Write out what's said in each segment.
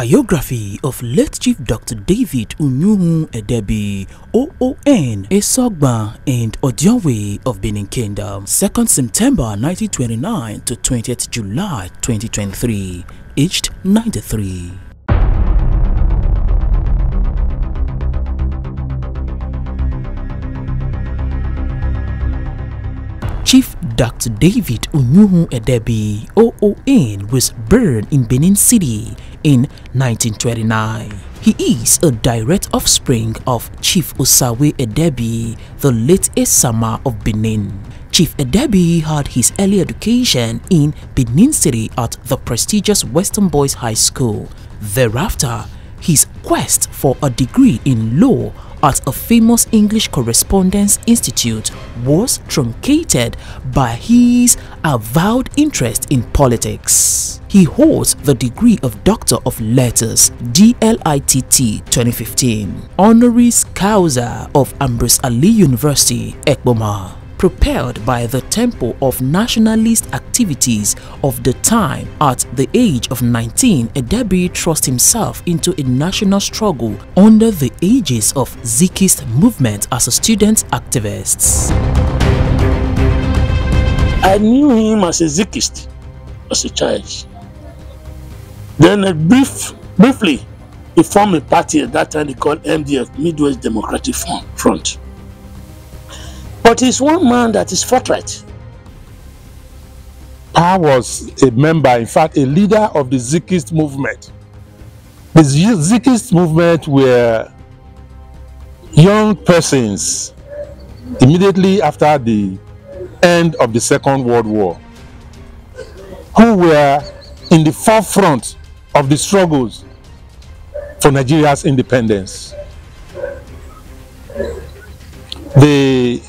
Biography of late Chief Dr. David Unuhu Edebiri, OON, Esogba and Odionwe of Benin Kingdom, 2nd September 1929 to 20th July 2023, aged 93. Chief Dr. David Unuhu Edebiri, OON, was born in Benin City in 1929. He is a direct offspring of Chief Osawe Edebiri, the late Esama of Benin. Chief Edebiri had his early education in Benin City at the prestigious Western Boys High School. Thereafter, his quest for a degree in law at a famous English Correspondence Institute was truncated by his avowed interest in politics. He holds the degree of Doctor of Letters, DLITT 2015, honoris causa of Ambrose Ali University, Ekboma. Propelled by the tempo of nationalist activities of the time, at the age of 19, Edebiri thrust himself into a national struggle under the aegis of Zikist movement as a student activist. I knew him as a Zikist as a child. Then briefly, he formed a party at that time they called MDF, Midwest Democratic Front. But he's one man that is forthright. I was a member, in fact, a leader of the Zikist movement. The Zikist movement were young persons immediately after the end of the Second World War who were in the forefront of the struggles for Nigeria's independence. They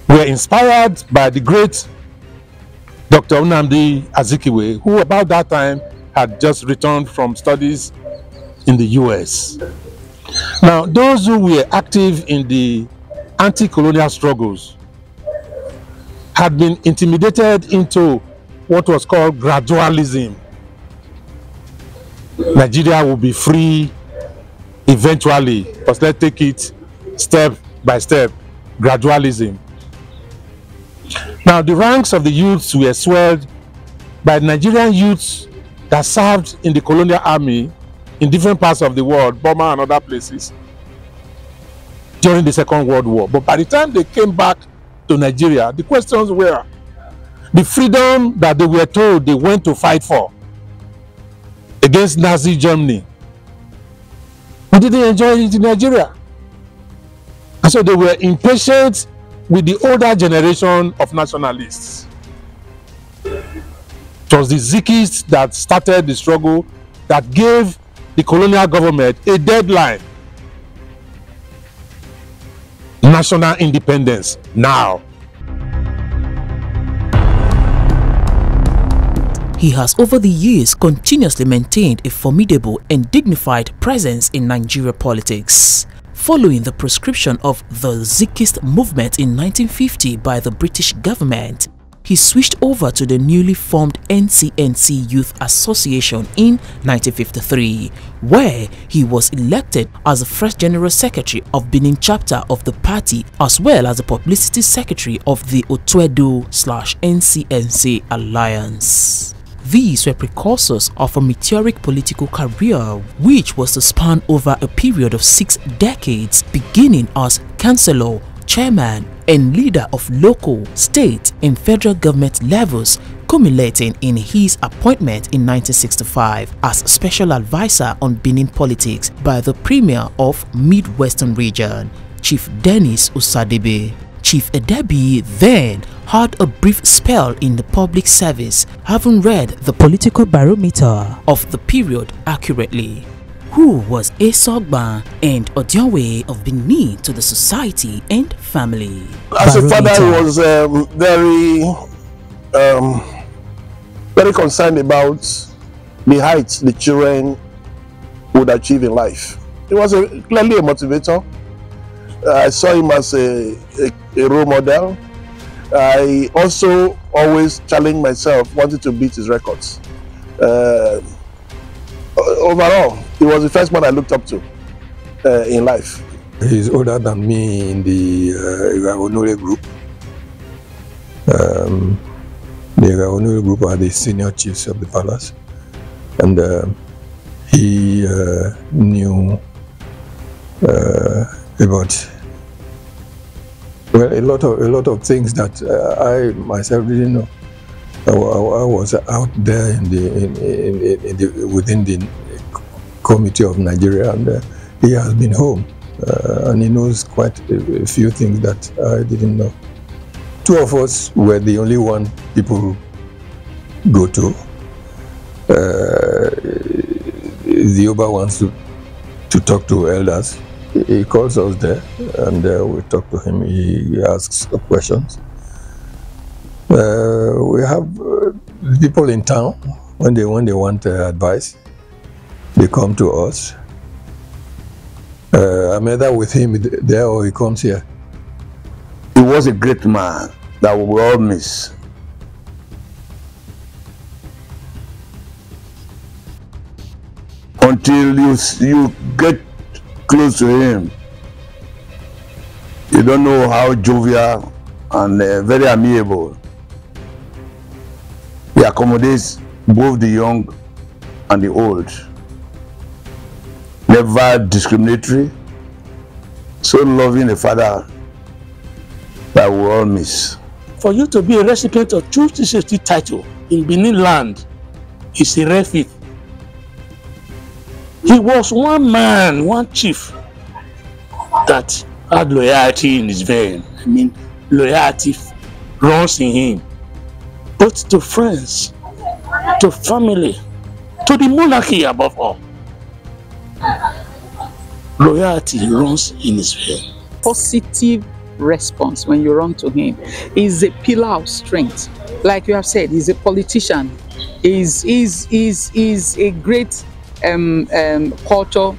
were inspired by the great Dr. Nnamdi Azikiwe, who about that time had just returned from studies in the US. Now, those who were active in the anti-colonial struggles had been intimidated into what was called gradualism. Nigeria will be free eventually, but let's take it step by step, gradualism. Now, the ranks of the youths were swelled by Nigerian youths that served in the colonial army in different parts of the world, Burma and other places, during the Second World War. But by the time they came back to Nigeria, the questions were the freedom that they were told they went to fight for against Nazi Germany. We didn't enjoy it in Nigeria. And so they were impatient with the older generation of nationalists. It was the Zikists that started the struggle, that gave the colonial government a deadline. National independence now. He has over the years continuously maintained a formidable and dignified presence in Nigeria politics. Following the proscription of the Zikist movement in 1950 by the British government, he switched over to the newly formed NCNC Youth Association in 1953, where he was elected as the first General Secretary of Benin chapter of the party, as well as the Publicity Secretary of the Otwedo/NCNC Alliance. These were precursors of a meteoric political career which was to span over a period of 6 decades, beginning as councillor, chairman, and leader of local, state, and federal government levels, culminating in his appointment in 1965 as special advisor on Benin politics by the Premier of Midwestern Region, Chief Dennis Osadebe. Chief Edebiri then had a brief spell in the public service, having read the political barometer of the period accurately. Who was Esogba and Odionwe of Benin to the society and family? As a father, he was very concerned about the heights the children would achieve in life. He was clearly a motivator. I saw him as a role model. I also always challenged myself, wanted to beat his records. overall, he was the first man I looked up to in life. He's older than me in the Honore group. The Honore group are the senior chiefs of the palace, and he knew about a lot of things that I myself didn't know. I was out there within the committee of Nigeria, and he has been home, and he knows quite a few things that I didn't know. Two of us were the only one people go to. The Oba wants to talk to elders. He calls us there, and we talk to him. He asks questions. We have people in town when they want advice. They come to us. I'm either with him there or he comes here. He was a great man that we will all miss. Until you get close to him, you don't know how jovial and very amiable. He accommodates both the young and the old. Never discriminatory. So loving a father that we all miss. For you to be a recipient of Chief Safety title in Benin land is a rare feat. He was one man, one chief that had loyalty in his vein. I mean, loyalty runs in him, both to friends, to family, to the monarchy above all. Loyalty runs in his vein. Positive response when you run to him is a pillar of strength. Like you have said, he's a politician. He's a great culture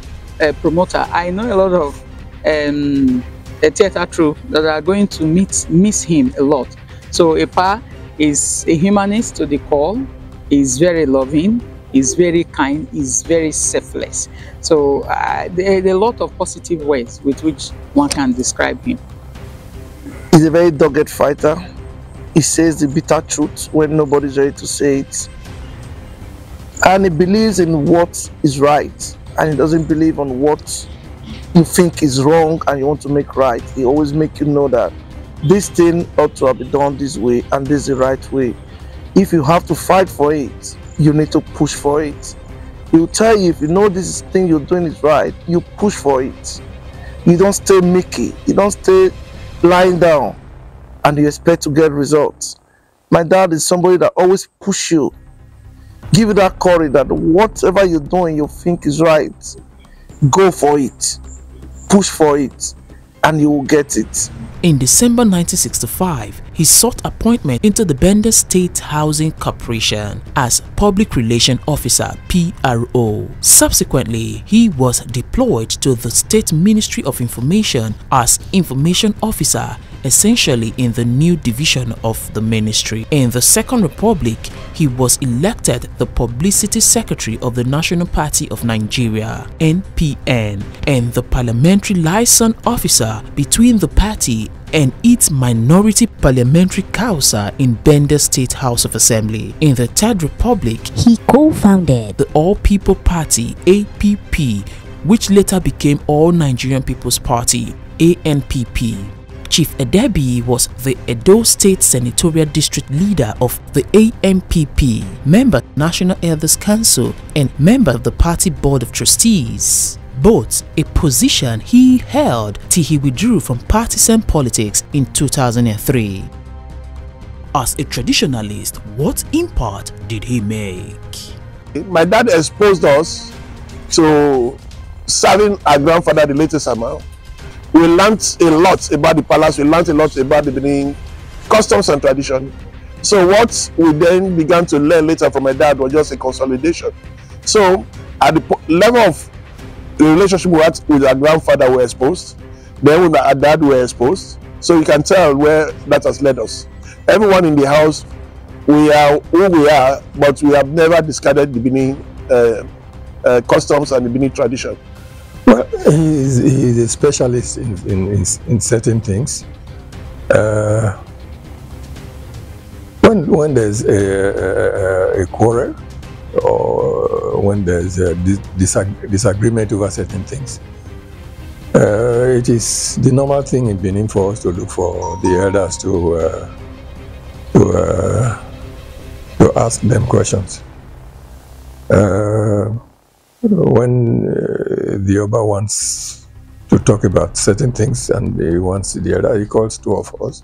promoter. I know a lot of theater troupe that are going to miss him a lot. So Epa is a humanist to the core. He's very loving. He's very kind. He's very selfless. So there are a lot of positive ways with which one can describe him. He's a very dogged fighter. He says the bitter truth when nobody's ready to say it. And he believes in what is right. And he doesn't believe on what you think is wrong and you want to make right. He always makes you know that this thing ought to have been done this way and this is the right way. If you have to fight for it, you need to push for it. He will tell you if you know this thing you're doing is right, you push for it. You don't stay meeky. You don't stay lying down and you expect to get results. My dad is somebody that always push you. Give you that courage that whatever you're doing you think is right, go for it, push for it, and you will get it. In December 1965, he sought appointment into the Benin State Housing Corporation as Public Relations Officer (PRO). Subsequently, he was deployed to the State Ministry of Information as Information Officer, essentially in the new division of the ministry. In the Second Republic, he was elected the Publicity Secretary of the National Party of Nigeria (NPN) and the Parliamentary Liaison Officer between the party and its minority parliamentary council in Benin State House of Assembly. In the Third Republic, he co-founded the All People Party (APP), which later became All Nigerian People's Party (ANPP). Chief Edebiri was the Edo State Senatorial District Leader of the ANPP, member National Elders Council, and member of the party Board of Trustees. Both a position he held till he withdrew from partisan politics in 2003. As a traditionalist, what impact did he make? My dad exposed us to serving our grandfather, the latest Samuel. We learned a lot about the palace, we learned a lot about the Benin customs and tradition. So what we then began to learn later from my dad was just a consolidation. So at the level of the relationship we had with our grandfather were exposed, then with our dad were exposed. So you can tell where that has led us. Everyone in the house, we are who we are, but we have never discarded the Benin customs and the Benin tradition? Well, he's a specialist in certain things. When there's a quarrel or when there's a disagreement over certain things, it is the normal thing in Benin for us to look for the elders to ask them questions. When the Oba wants to talk about certain things and he wants the elder, he calls two of us.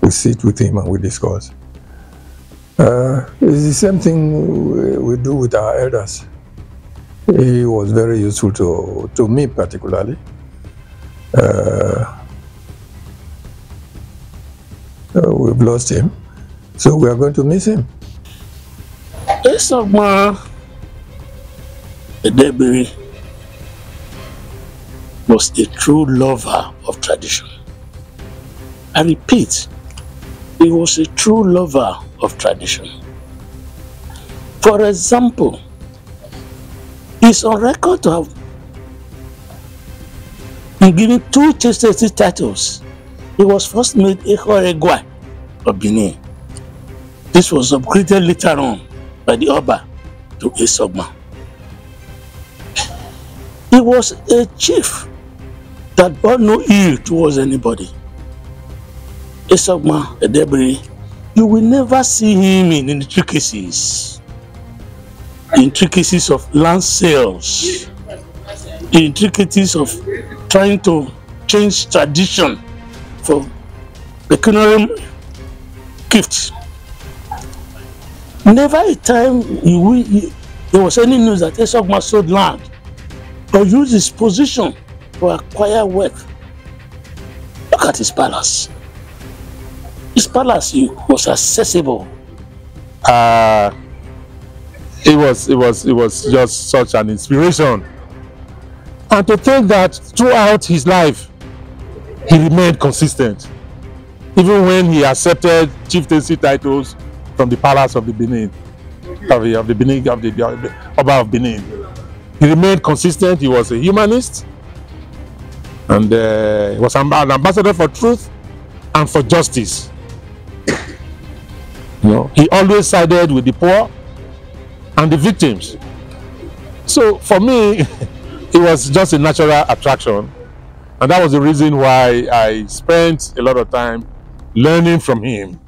We sit with him and we discuss. It's the same thing we do with our elders. He was very useful to me particularly. We've lost him, so we are going to miss him. Edebiri was a true lover of tradition. I repeat, he was a true lover of tradition. For example, he's on record to have been given 2 chieftaincy titles. He was first made Edebiri of Benin. This was upgraded later on by the Oba to Esogma. He was a chief that bore no ill towards anybody. Esogma Edebiri, you will never see him in intricacies of land sales, intricacies of trying to change tradition for pecuniary gifts. Never a time there was any news that Esogma sold land or used his position to acquire wealth. Look at his palace. His palace was accessible. It was just such an inspiration. And to think that throughout his life, he remained consistent. Even when he accepted chieftaincy titles from the palace of the Benin, of the Oba of Benin. He remained consistent. He was a humanist, and he was an ambassador for truth and for justice. You know, he always sided with the poor and the victims. So for me, it was just a natural attraction, and that was the reason why I spent a lot of time learning from him.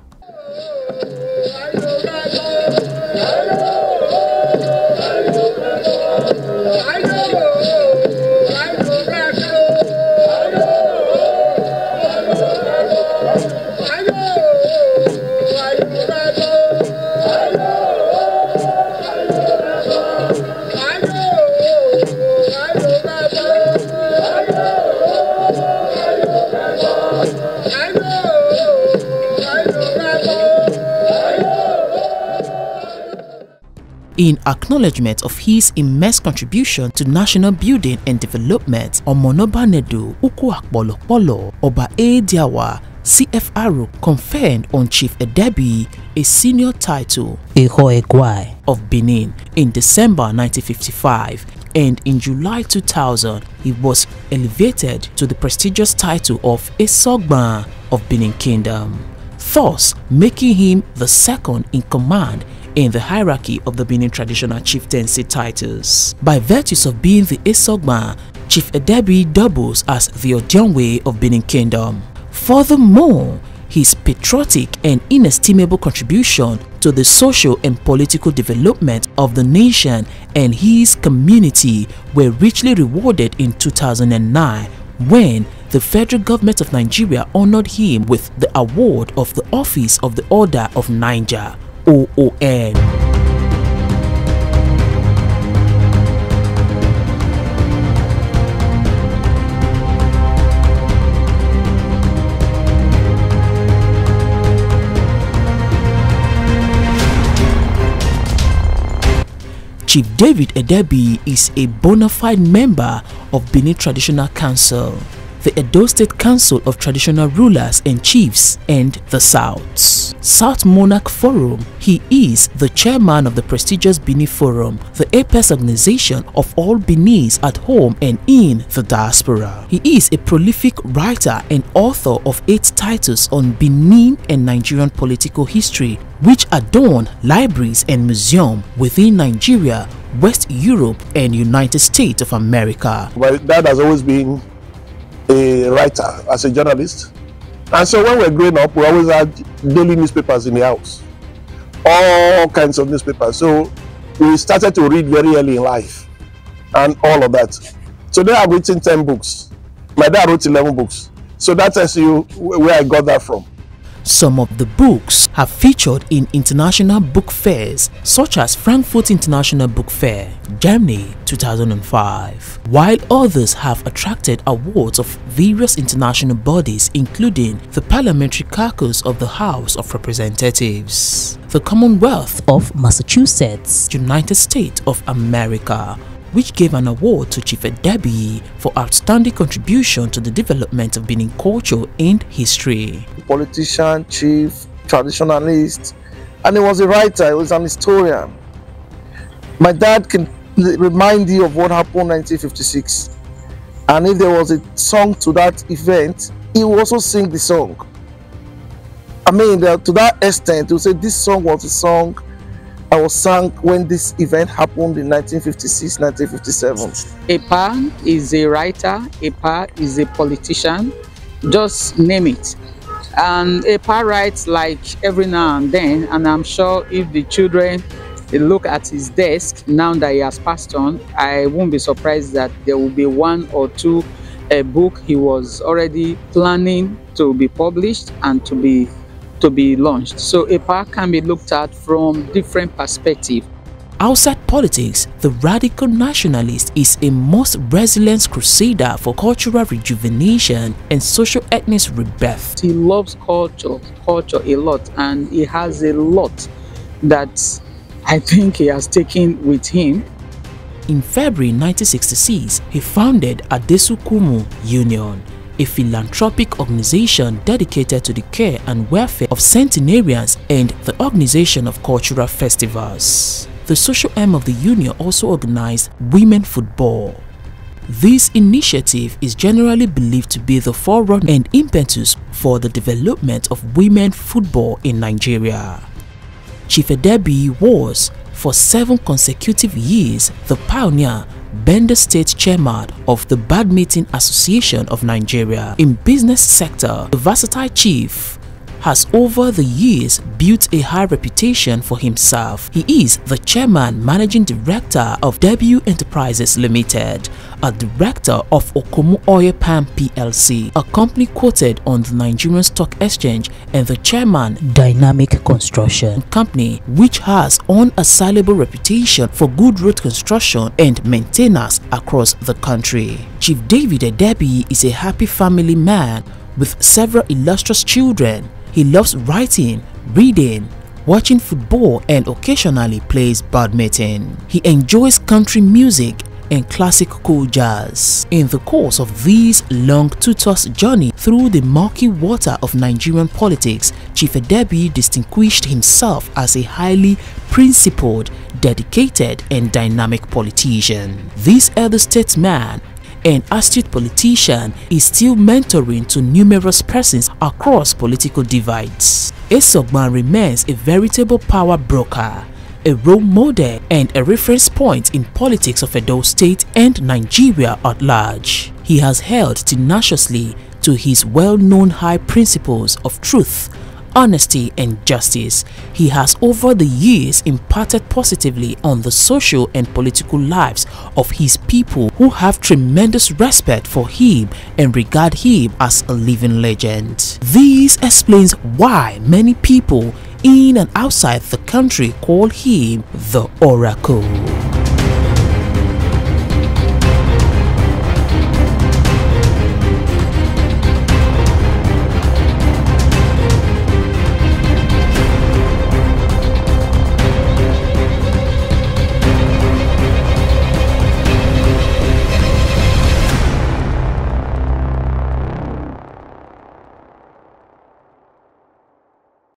In acknowledgement of his immense contribution to national building and development, Omonobanedo Ukuakbolokpolo Oba Ediawa CFR conferred on Chief Edebiri a senior title Edebiri of Benin in December 1955, and in July 2000 he was elevated to the prestigious title of Esogba of Benin Kingdom, thus making him the second in command in the hierarchy of the Benin traditional chieftaincy titles. By virtues of being the Esogba, Chief Edebiri doubles as the Ojonwe of Benin Kingdom. Furthermore, his patriotic and inestimable contribution to the social and political development of the nation and his community were richly rewarded in 2009 when the federal government of Nigeria honored him with the award of the Office of the Order of Niger, OON. Chief David Edebiri is a bona fide member of Benin Traditional Council, the Edo State Council of Traditional Rulers and Chiefs, and the Souths. South Monarch Forum. He is the chairman of the prestigious Benin Forum, the apex organization of all Beninese at home and in the diaspora. He is a prolific writer and author of 8 titles on Benin and Nigerian political history, which adorn libraries and museums within Nigeria, West Europe, and United States of America. My dad has always been a writer as a journalist. And so when we were growing up, we always had daily newspapers in the house. All kinds of newspapers. So we started to read very early in life and all of that. Today I've written 10 books. My dad wrote 11 books. So that tells you where I got that from. Some of the books have featured in international book fairs such as Frankfurt International Book Fair, Germany 2005, while others have attracted awards of various international bodies including the Parliamentary Caucus of the House of Representatives, the Commonwealth of Massachusetts, United States of America, which gave an award to Chief Edebiri for outstanding contribution to the development of Benin culture and history. Politician, chief, traditionalist, and he was a writer, he was an historian. My dad can remind you of what happened in 1956, and if there was a song to that event, he would also sing the song. I mean, to that extent, he would say this song was a song I was sung when this event happened in 1956, 1957. Epa is a writer, Epa is a politician, just name it. And Epa writes like every now and then, and I'm sure if the children look at his desk now that he has passed on, I won't be surprised that there will be 1 or 2 book he was already planning to be published and to be launched. So EPA can be looked at from different perspectives. Outside politics, the radical nationalist is a most resilient crusader for cultural rejuvenation and social ethnic rebirth. He loves culture a lot, and he has a lot that I think he has taken with him. In February 1966, he founded Adesukumu Union, a philanthropic organization dedicated to the care and welfare of centenarians and the organization of cultural festivals. The social aim of the union also organized women football. This initiative is generally believed to be the forerunner and impetus for the development of women football in Nigeria. Chief Edebiri was, for 7 consecutive years, the pioneer Bender State Chairman of the Badminton Association of Nigeria. In business sector, the versatile chief has over the years built a high reputation for himself. He is the chairman managing director of W Enterprises Limited, a director of Okomu Oil Palm PLC, a company quoted on the Nigerian Stock Exchange, and the chairman Dynamic Construction Company, which has unassailable reputation for good road construction and maintenance across the country. Chief David Edebiri is a happy family man with several illustrious children. He loves writing, reading, watching football, and occasionally plays badminton. He enjoys country music and classical jazz. In the course of this long tutor's journey through the murky water of Nigerian politics, Chief Edebiri distinguished himself as a highly principled, dedicated, and dynamic politician. This elder statesman, an astute politician, is still mentoring to numerous persons across political divides. Esogban remains a veritable power broker, a role model, and a reference point in politics of Edo State and Nigeria at large. He has held tenaciously to his well-known high principles of truth, honesty, and justice. He has over the years impacted positively on the social and political lives of his people, who have tremendous respect for him and regard him as a living legend. This explains why many people in and outside the country call him the Oracle.